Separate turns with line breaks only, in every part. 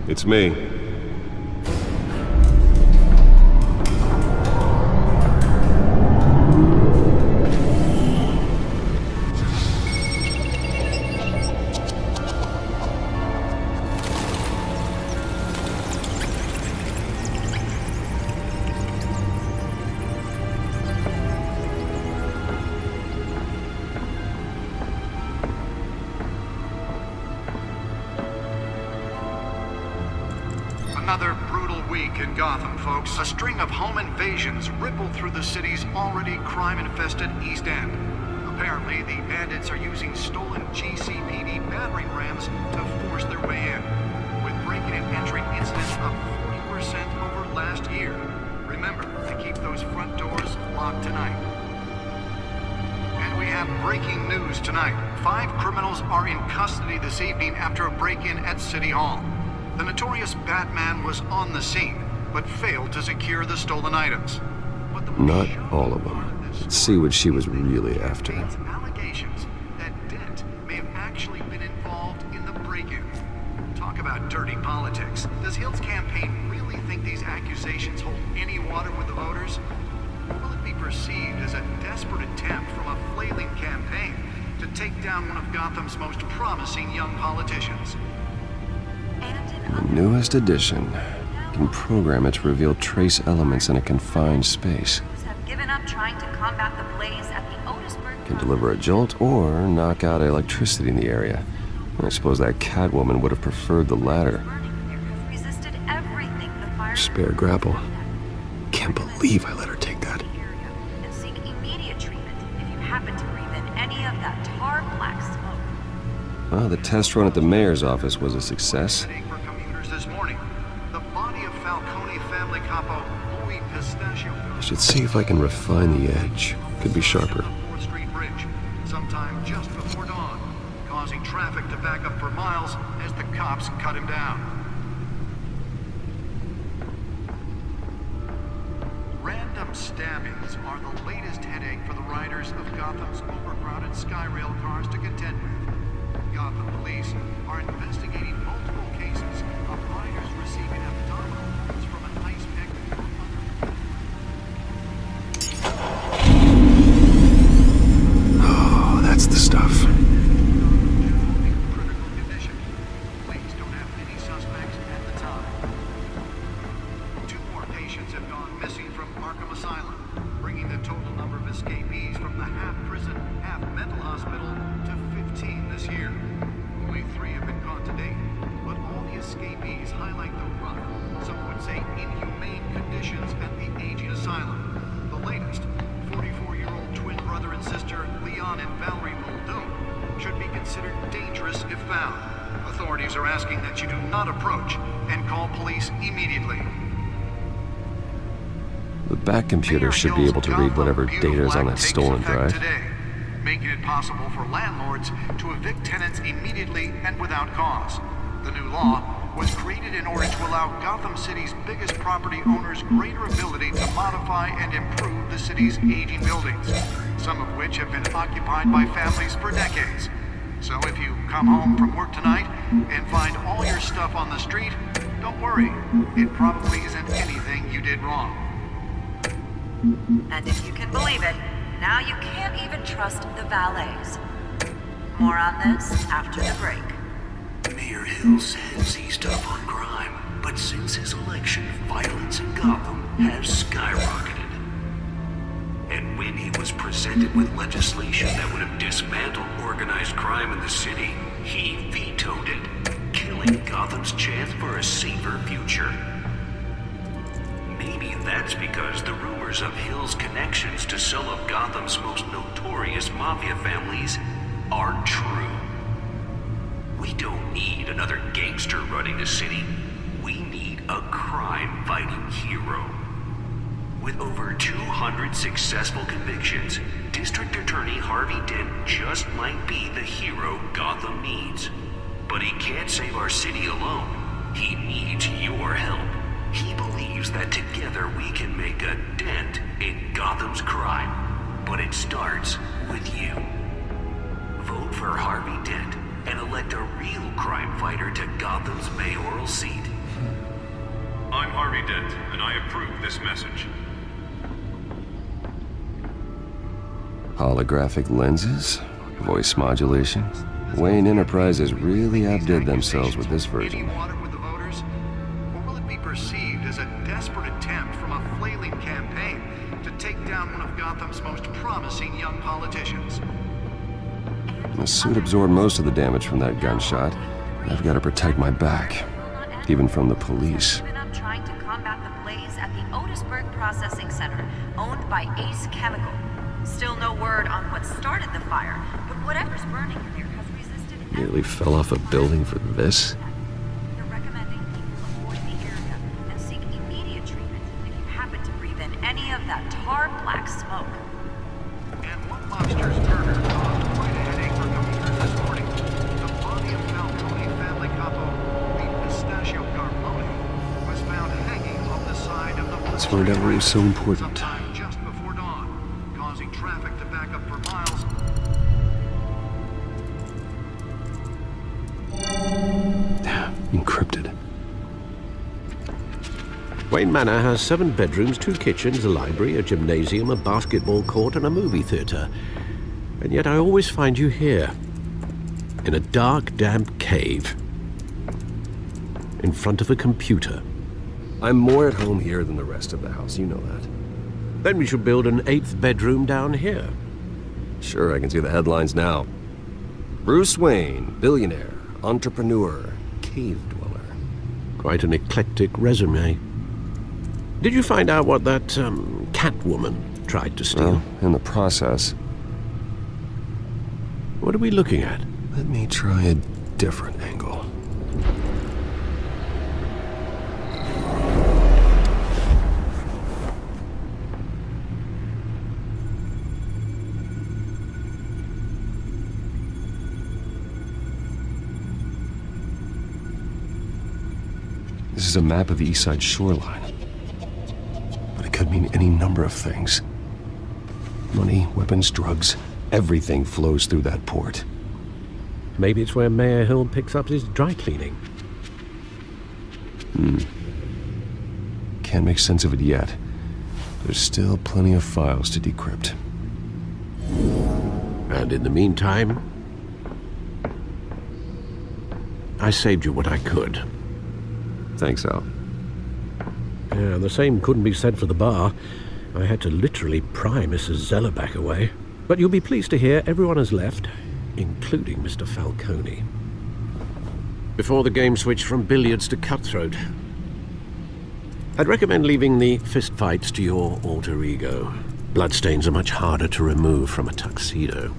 It's me.
Another brutal week in Gotham, folks. A string of home invasions rippled through the city's already crime-infested East End. Apparently, the bandits are using stolen GCPD battering rams to force their way in, with breaking and entering incidents up 40% over last year. Remember to keep those front doors locked tonight. And we have breaking news tonight. 5 criminals are in custody this evening after a break-in at City Hall. The notorious Batman was on the scene, but failed to secure the stolen items.
Not all of them. Let's see what she was really after.
Allegations that Dent may have actually been involved in the break-in. Talk about dirty politics. Does Hill's campaign really think these accusations hold any water with the voters? Or will it be perceived as a desperate attempt from a flailing campaign to take down one of Gotham's most promising young politicians?
The newest edition. You can program it to reveal trace elements in a confined space.
Have given up trying to combat the blaze at the Otisburg.
Can deliver a jolt or knock out electricity in the area. I suppose that Catwoman would have preferred the latter.
Resisted everything the fire.
Spare grapple. Can't believe I let her take that.
And seek immediate treatment if you happen to breathe in any of that tar black smoke.
Well, the test run at the mayor's office was a success. I should see if I can refine the edge. Could be sharper.
Sometime just before dawn, causing traffic to back up for miles as the cops cut him down. Random stabbings are the latest headache for the riders of Gotham's overcrowded Skyrail cars to contend with. Gotham police are investigating multiple cases of riders receiving abdominal wounds from an ice pick or other.
Oh, that's the stuff.
Critical condition. Police don't have any suspects at the time. 2 more patients have gone missing from Arkham Asylum, bringing the total number of escapees from the half-prison, half-mental hospital to 15 this year. Only 3 have been caught to date, but all the escapees highlight the rough, some would say inhumane conditions at the aging asylum. The latest, 44-year-old twin brother and sister Leon and Valerie Muldoon, should be considered dangerous if found. Authorities are asking that you do not approach and call police immediately.
The back computer should be able to read whatever data is on that stolen drive.
Today, making it possible for landlords to evict tenants immediately and without cause. The new law was created in order to allow Gotham City's biggest property owners greater ability to modify and improve the city's aging buildings, some of which have been occupied by families for decades. So if you come home from work tonight and find all your stuff on the street, don't worry. It probably isn't anything you did wrong.
And if you can believe it, now you can't even trust the valets. More on this after the break.
Mayor Hill says he's tough on crime, but since his election, violence in Gotham has skyrocketed. And when he was presented with legislation that would have dismantled organized crime in the city, he vetoed it, killing Gotham's chance for a safer future. Maybe that's because the rumors of Hill's connections to some of Gotham's most notorious mafia families are true. We don't need another gangster running the city. We need a crime-fighting hero. With over 200 successful convictions, District Attorney Harvey Dent just might be the hero Gotham needs. But he can't save our city alone. He needs your help. He believes that together we can make a dent in Gotham's crime. But it starts with you. Vote for Harvey Dent and elect a real crime fighter to Gotham's mayoral seat
I'm Harvey Dent, and I approve this message.
Holographic lenses? Voice modulation? Wayne Enterprises really outdid themselves with this version.
Any water with the voters? Or will it be perceived as a desperate attempt from a flailing campaign to take down one of Gotham's most promising young politicians?
The suit absorbed most of the damage from that gunshot. I've got to protect my back, even from the police.
Given up trying to combat the blaze at the Otisburg Processing Center, owned by Ace Chemical. Still no word on what started the fire, but whatever's burning in there has resisted.
Nearly fell off a building for this?
They're recommending people avoid the area and seek immediate treatment if you happen to breathe in any of that tar black smoke.
And one monster's murder caused quite a headache for commuters this morning. The body of Falcone family capo, the Pistachio Carpone, was found hanging off the side of the...
Let's find out what was so important.
Sometime just before dawn, causing traffic to back up for miles.
Encrypted.
Wayne Manor has 7 bedrooms, 2 kitchens, a library, a gymnasium, a basketball court, and a movie theater. And yet I always find you here, in a dark, damp cave, in front of a computer.
I'm more at home here than the rest of the house, you know that.
Then we should build an 8th bedroom down here.
Sure, I can see the headlines now. Bruce Wayne, billionaire, entrepreneur, cave dweller.
Quite an eclectic resume. Did you find out what that, Catwoman tried to steal?
Well, in the process.
What are we looking at?
Let me try a different angle. This is a map of the East Side shoreline. But it could mean any number of things. Money, weapons, drugs, everything flows through that port.
Maybe it's where Mayor Hill picks up his dry cleaning.
Can't make sense of it yet. There's still plenty of files to decrypt.
And in the meantime, I saved you what I could.
Thanks, Al.
Yeah, the same couldn't be said for the bar. I had to literally pry Mrs. Zeller back away. But you'll be pleased to hear everyone has left, including Mr. Falcone. Before the game switched from billiards to cutthroat. I'd recommend leaving the fistfights to your alter ego. Bloodstains are much harder to remove from a tuxedo.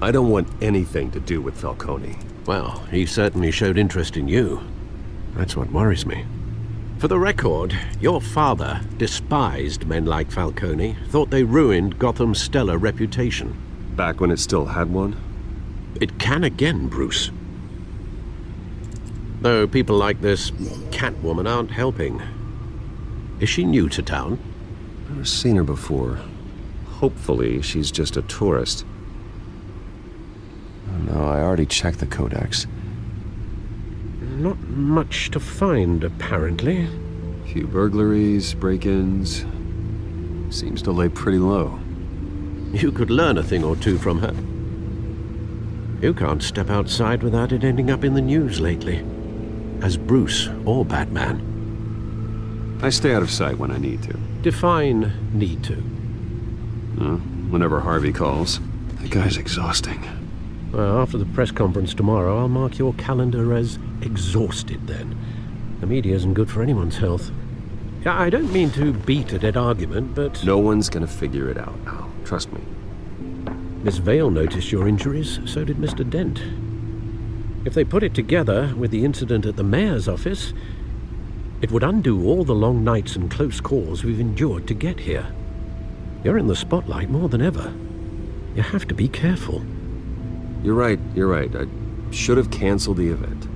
I don't want anything to do with Falcone.
Well, he certainly showed interest in you. That's what worries me. For the record, your father despised men like Falcone, thought they ruined Gotham's stellar reputation.
Back when it still had one?
It can again, Bruce. Though people like this Catwoman aren't helping. Is she new to town?
Never seen her before. Hopefully, she's just a tourist. Oh, no, I already checked the codex.
Not much to find, apparently.
Few burglaries, break-ins. Seems to lay pretty low.
You could learn a thing or two from her. You can't step outside without it ending up in the news lately. As Bruce or Batman.
I stay out of sight when I need to.
Define need to.
Whenever Harvey calls. That guy's exhausting.
Well, after the press conference tomorrow, I'll mark your calendar as exhausted then. The media isn't good for anyone's health. I don't mean to beat a dead argument, but...
No one's gonna figure it out, Al. Trust me.
Miss Vale noticed your injuries, so did Mr. Dent. If they put it together with the incident at the mayor's office, it would undo all the long nights and close calls we've endured to get here. You're in the spotlight more than ever. You have to be careful.
You're right. I should have canceled the event.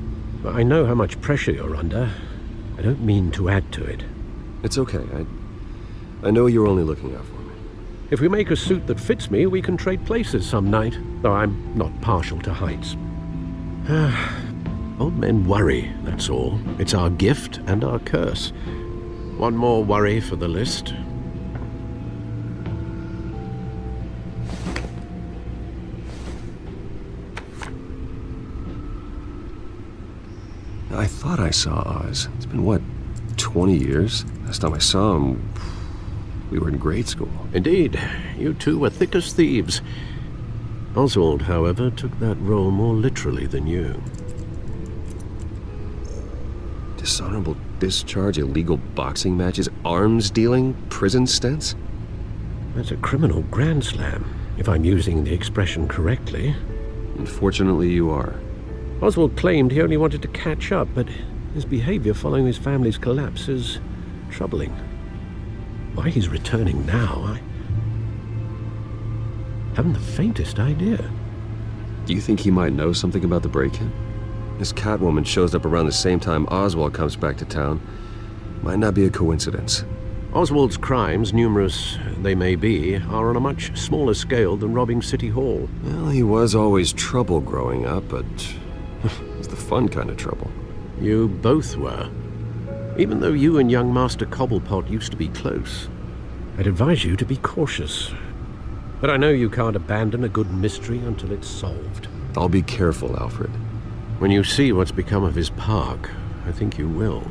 I know how much pressure you're under. I don't mean to add to it.
It's okay. I know you're only looking out for me.
If we make a suit that fits me, we can trade places some night, though I'm not partial to heights. Old men worry, that's all. It's our gift and our curse. One more worry for the list.
I thought I saw Oz. It's been, what, 20 years? Last time I saw him, we were in grade school.
Indeed, you two were thick as thieves. Oswald, however, took that role more literally than you.
Dishonorable discharge, illegal boxing matches, arms dealing, prison stints?
That's a criminal grand slam, if I'm using the expression correctly.
Unfortunately, you are.
Oswald claimed he only wanted to catch up, but his behavior following his family's collapse is troubling. Why he's returning now, I haven't the faintest idea.
Do you think he might know something about the break-in? This Catwoman shows up around the same time Oswald comes back to town. Might not be a coincidence.
Oswald's crimes, numerous they may be, are on a much smaller scale than robbing City Hall.
Well, he was always trouble growing up, but it's the fun kind of trouble.
You both were. Even though you and young Master Cobblepot used to be close. I'd advise you to be cautious. But I know you can't abandon a good mystery until it's solved.
I'll be careful, Alfred.
When you see what's become of his park, I think you will.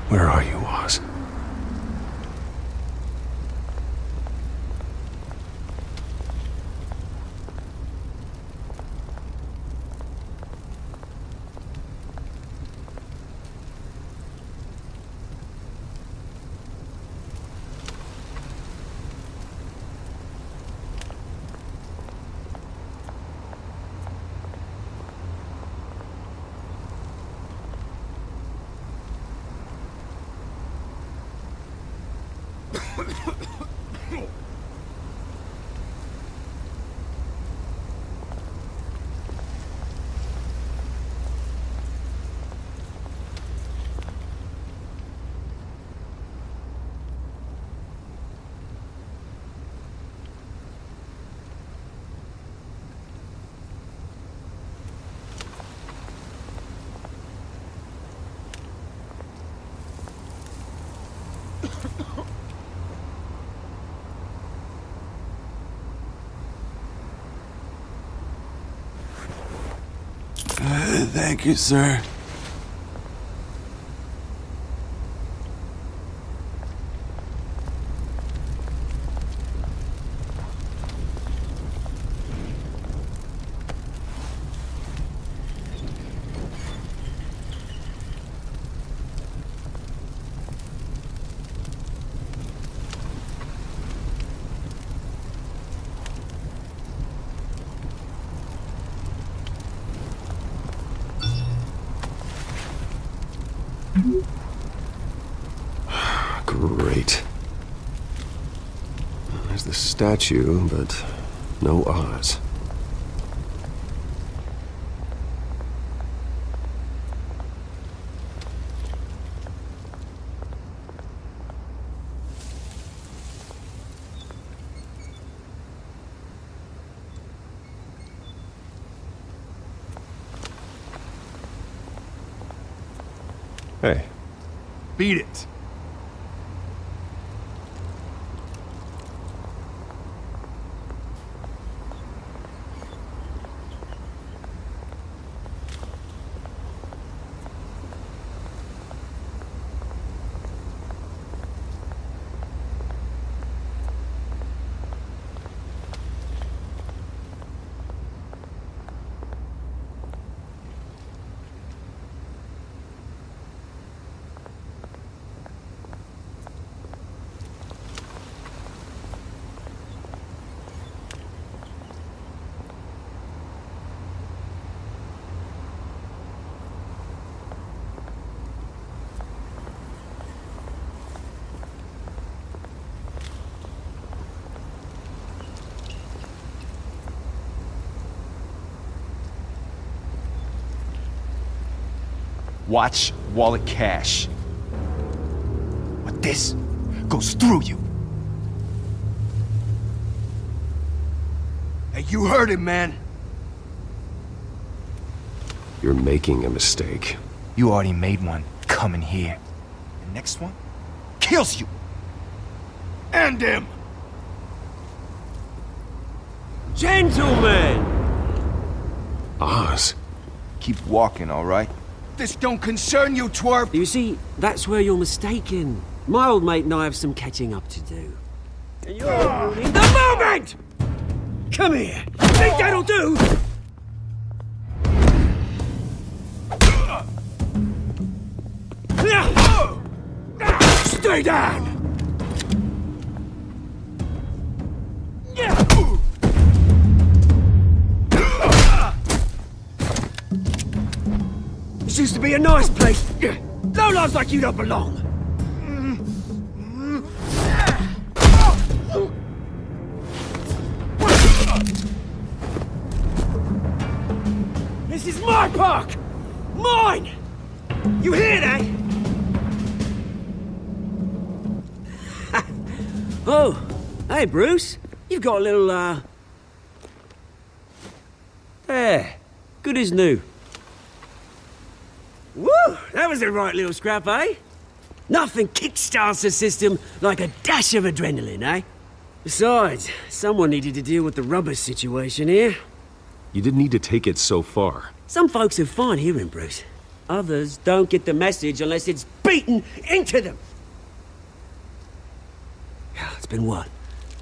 Where are you, Oz?
Thank you, sir.
Great. There's the statue, but no Oz. Hey.
Beat it.
Watch, wallet, cash. But this goes through you.
Hey, you heard him, man.
You're making a mistake.
You already made one coming here. The next one kills you.
And him.
Gentlemen!
Oz.
Keep walking, all right?
This don't concern you, twerp.
You see, that's where you're mistaken. My old mate and I have some catching up to do. And you're ruining the moment! Come here! Think that'll do? Stay down! This used to be a nice place. No lives like you don't belong. This is my park! Mine! You hear that? Oh, hey, Bruce. You've got a little, There. Good as new. Woo! That was a right little scrap, eh? Nothing kickstarts the system like a dash of adrenaline, eh? Besides, someone needed to deal with the rubber situation here.
You didn't need to take it so far.
Some folks are fine hearing, Bruce. Others don't get the message unless it's beaten into them. It's been what?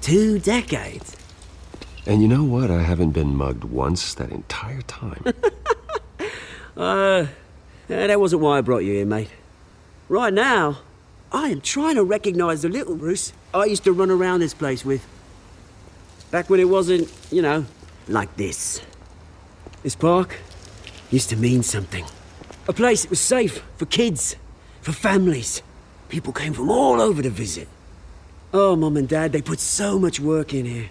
2 decades?
And you know what? I haven't been mugged once that entire time.
That wasn't why I brought you here, mate. Right now, I am trying to recognize the little Bruce I used to run around this place with. Back when it wasn't, you know, like this. This park used to mean something. A place that was safe for kids, for families. People came from all over to visit. Oh, Mum and Dad, they put so much work in here.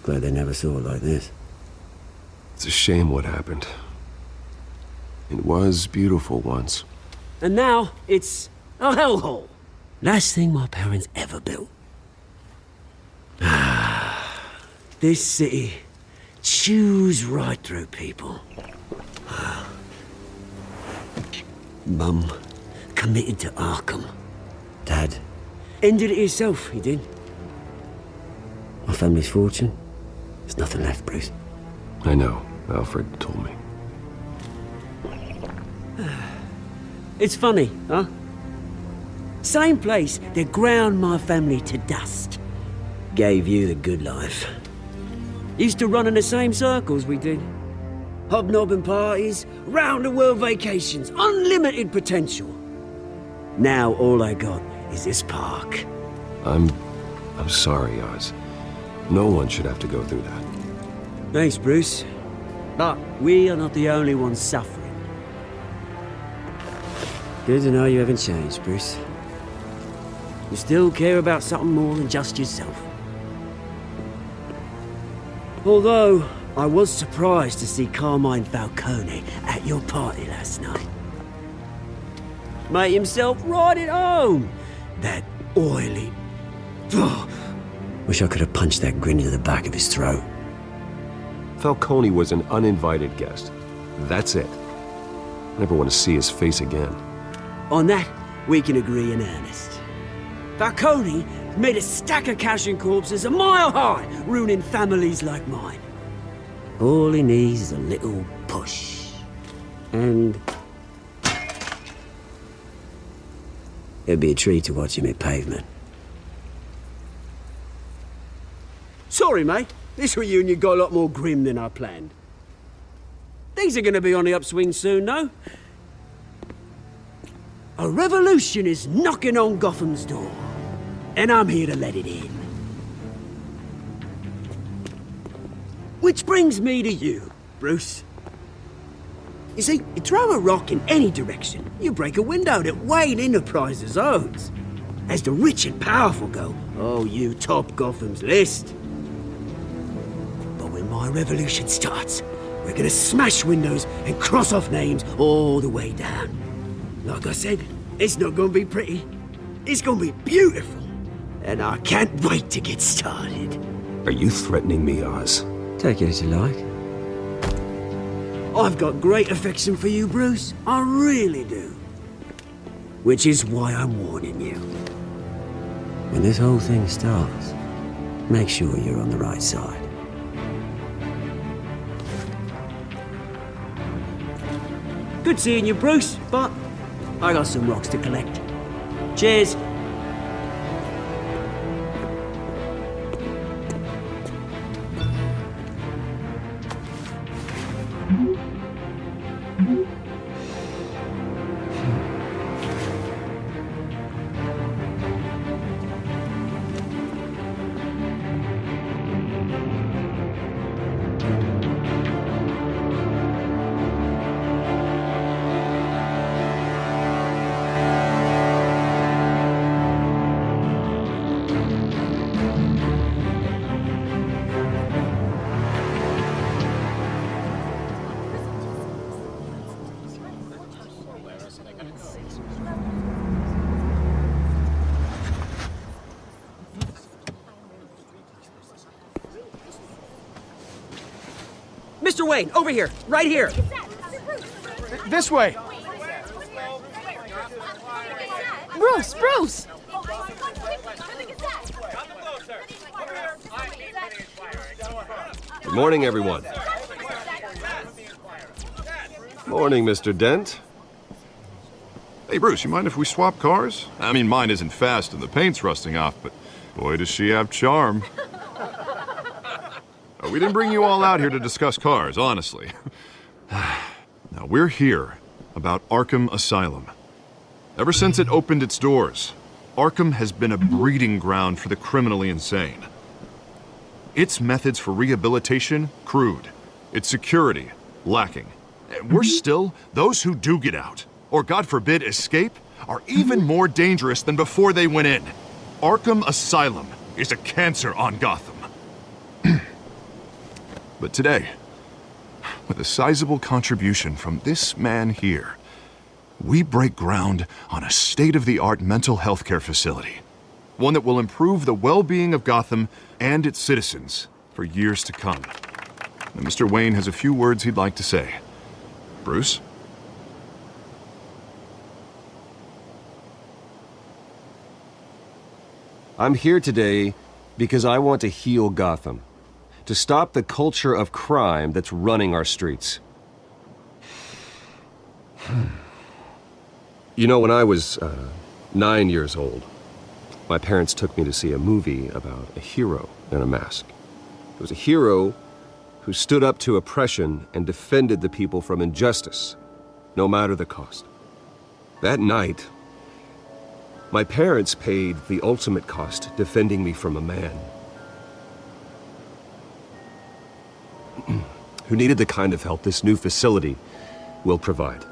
Glad they never saw it like this.
It's a shame what happened. It was beautiful once.
And now, it's a hellhole. Last thing my parents ever built. This city chews right through people. Mum committed to Arkham. Dad ended it himself, he did. My family's fortune, there's nothing left, Bruce.
I know. Alfred told me.
It's funny, huh? Same place that ground my family to dust. Gave you the good life. Used to run in the same circles we did. Hobnobbing parties, round-the-world vacations, unlimited potential. Now all I got is this park.
I'm sorry, Oz. No one should have to go through that.
Thanks, Bruce. But we are not the only ones suffering. Good to know you haven't changed, Bruce. You still care about something more than just yourself. Although, I was surprised to see Carmine Falcone at your party last night. Made himself right at home. That oily... Oh, wish I could have punched that grin into the back of his throat.
Falcone was an uninvited guest. That's it. Never want to see his face again.
On that, we can agree in earnest. Falcone made a stack of cash and corpses a mile high, ruining families like mine. All he needs is a little push. And... it'd be a treat to watch him hit pavement. Sorry, mate. This reunion got a lot more grim than I planned. Things are gonna be on the upswing soon, no? A revolution is knocking on Gotham's door, and I'm here to let it in. Which brings me to you, Bruce. You see, you throw a rock in any direction, you break a window that Wayne Enterprises owns. As the rich and powerful go, oh, you top Gotham's list. But when my revolution starts, We're gonna smash windows and cross off names all the way down. Like I said, it's not gonna be pretty. It's gonna be beautiful. And I can't wait to get started.
Are you threatening me, Oz?
Take it as you like. I've got great affection for you, Bruce. I really do. Which is why I'm warning you. When this whole thing starts, make sure you're on the right side. Good seeing you, Bruce, but I got some rocks to collect. Cheers. Mr. Wayne, over here, right here.
This way.
Bruce!
Good morning, everyone. Morning, Mr. Dent.
Hey, Bruce, you mind if we swap cars? I mean, mine isn't fast and the paint's rusting off, but boy, does she have charm. We didn't bring you all out here to discuss cars, honestly. Now, we're here about Arkham Asylum. Ever since it opened its doors, Arkham has been a breeding ground for the criminally insane. Its methods for rehabilitation, crude. Its security, lacking. And worse still, those who do get out, or God forbid escape, are even more dangerous than before they went in. Arkham Asylum is a cancer on Gotham. But today, with a sizable contribution from this man here, we break ground on a state-of-the-art mental health care facility. One that will improve the well-being of Gotham and its citizens for years to come. And Mr. Wayne has a few words he'd like to say. Bruce?
I'm here today because I want to heal Gotham. To stop the culture of crime that's running our streets. You know, when I was 9 years old, my parents took me to see a movie about a hero in a mask. It was a hero who stood up to oppression and defended the people from injustice, no matter the cost. That night, my parents paid the ultimate cost defending me from a man who needed the kind of help this new facility will provide.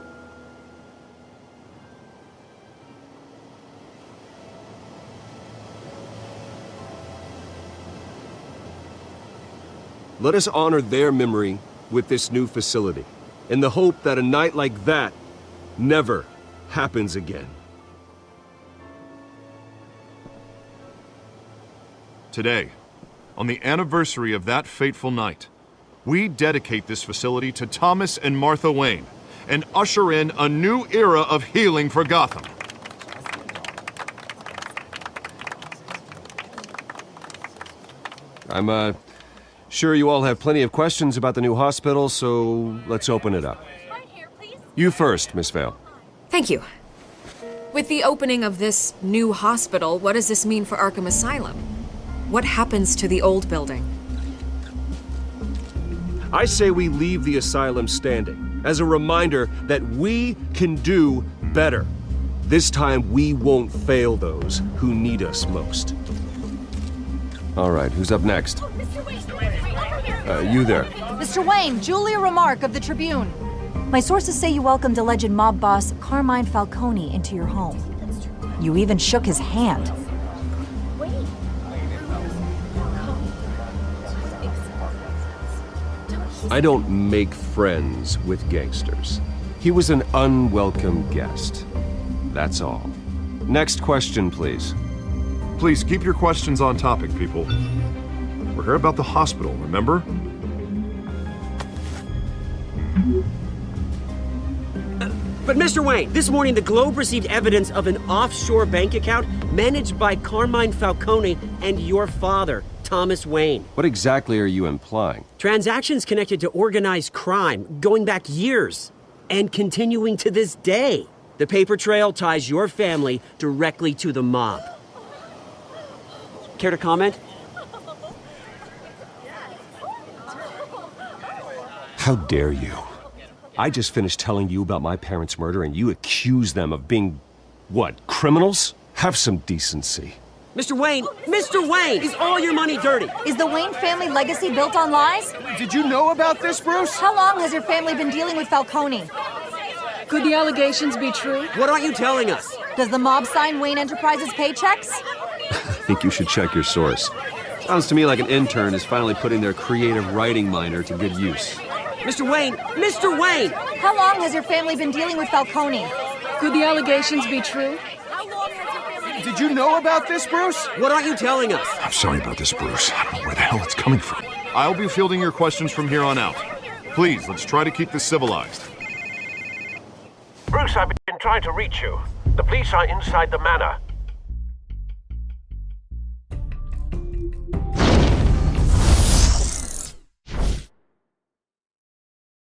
Let us honor their memory with this new facility, in the hope that a night like that never happens again.
Today, on the anniversary of that fateful night, we dedicate this facility to Thomas and Martha Wayne and usher in a new era of healing for Gotham.
I'm sure you all have plenty of questions about the new hospital, so let's open it up. You first, Miss Vale.
Thank you. With the opening of this new hospital, what does this mean for Arkham Asylum? What happens to the old building?
I say we leave the asylum standing, as a reminder that we can do better. This time we won't fail those who need us most. All right, who's up next? You there.
Mr. Wayne, Julia Remark of the Tribune. My sources say you welcomed alleged mob boss Carmine Falcone into your home. You even shook his hand.
I don't make friends with gangsters. He was an unwelcome guest. That's all. Next question, please.
Please keep your questions on topic, people. We're here about the hospital, remember?
But Mr. Wayne, this morning the Globe received evidence of an offshore bank account managed by Carmine Falcone and your father, Thomas Wayne.
What exactly are you implying?
Transactions connected to organized crime going back years and continuing to this day. The paper trail ties your family directly to the mob. Care to comment?
How dare you? I just finished telling you about my parents' murder and you accuse them of being, what, criminals? Have some decency.
Mr. Wayne, is all your money dirty?
Is the Wayne family legacy built on lies?
Did you know about this, Bruce?
How long has your family been dealing with Falcone?
Could the allegations be true?
What aren't you telling us?
Does the mob sign Wayne Enterprises paychecks?
I think you should check your source. Sounds to me like an intern is finally putting their creative writing minor to good use.
Mr. Wayne!
How long has your family been dealing with Falcone?
Could the allegations be true?
Did you know about this, Bruce?
What aren't you telling us?
I'm sorry about this, Bruce. I don't know where the hell it's coming from. I'll be fielding your questions from here on out. Please, let's try to keep this civilized.
Bruce, I've been trying to reach you. The police are inside the manor.